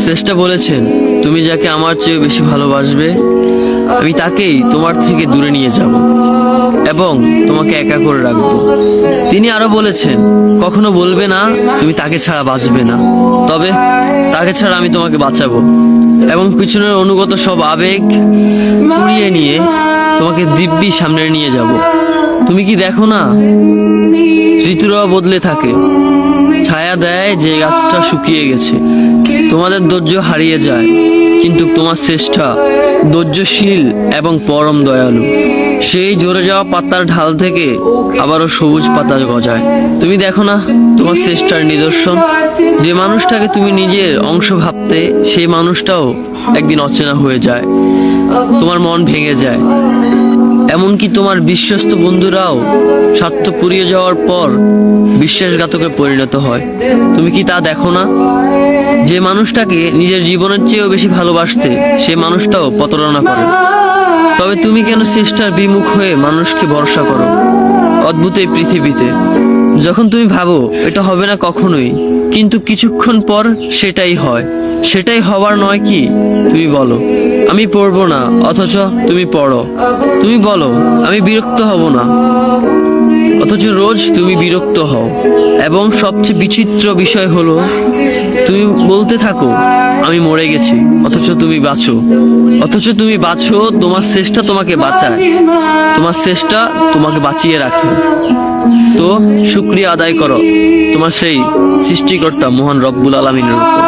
শ্রেষ্ঠ বলেছেন, তুমি যাকে আমার চেয়ে বেশি ভালোবাসবে আমি তাকেই তোমার থেকে দূরে নিয়ে যাব এবং তোমাকে একা করে রাখবো। তিনি আরো বলেছেন, কখনো বলবে না তুমি তাকে ছাড়া বাঁচবে না, তবে তাকে ছাড়া আমি তোমাকে বাঁচাবো এবং পিছনের অনুগত সব আবেগ পুড়িয়ে নিয়ে তোমাকে দিব্যি সামনে নিয়ে যাব। তুমি কি দেখো না, ঋতুরাও বদলে থাকে, ছায়া দেয় যে গাছটা শুকিয়ে গেছে। তোমাদের ধৈর্য হারিয়ে যায়, কিন্তু তোমার চেষ্টা ধৈর্যশীল এবং পরম দয়ালু। সেই ঝরে যাওয়া পাতার ঢাল থেকে আবারও সবুজ পাতা গজায়। তুমি দেখো না তোমার চেষ্টার নিদর্শন? যে মানুষটাকে তুমি নিজের অংশ ভাবতে, সেই মানুষটাও একদিন অচেনা হয়ে যায়, তোমার মন ভেঙে যায়। এমনকি তোমার বিশ্বস্ত বন্ধুরাও স্বার্থ পুড়িয়ে যাওয়ার পর বিশ্বাসঘাতকে পরিণত হয়। তুমি কি তা দেখো না? যে মানুষটাকে নিজের জীবনের চেয়েও বেশি ভালোবাসতে, সেই মানুষটাও প্রতারণা করে। তবে তুমি কেন চেষ্টার বিমুখ হয়ে মানুষকে ভরসা করো? অদ্ভুত এই পৃথিবীতে, যখন তুমি ভাবো এটা হবে না কখনোই, কিন্তু কিছুক্ষণ পর সেটাই হয়। সেটাই হবার নয় কি? তুমি বলো আমি পড়বো না, অথচ তুমি পড়ো। তুমি বলো আমি বিরক্ত হব না, অথচ রোজ তুমি বিরক্ত হও। এবং সবচেয়ে বিচিত্র বিষয় হলো, তুমি বলতে থাকো আমি মরে গেছি, অথচ তুমি বাঁচো। তোমার চেষ্টা তোমাকে বাঁচায়, তোমার চেষ্টা তোমাকে বাঁচিয়ে রাখে। তো শুকরিয়া আদায় করো তোমার সেই সৃষ্টিকর্তা মহান রব্বুল আলামিনের উপর।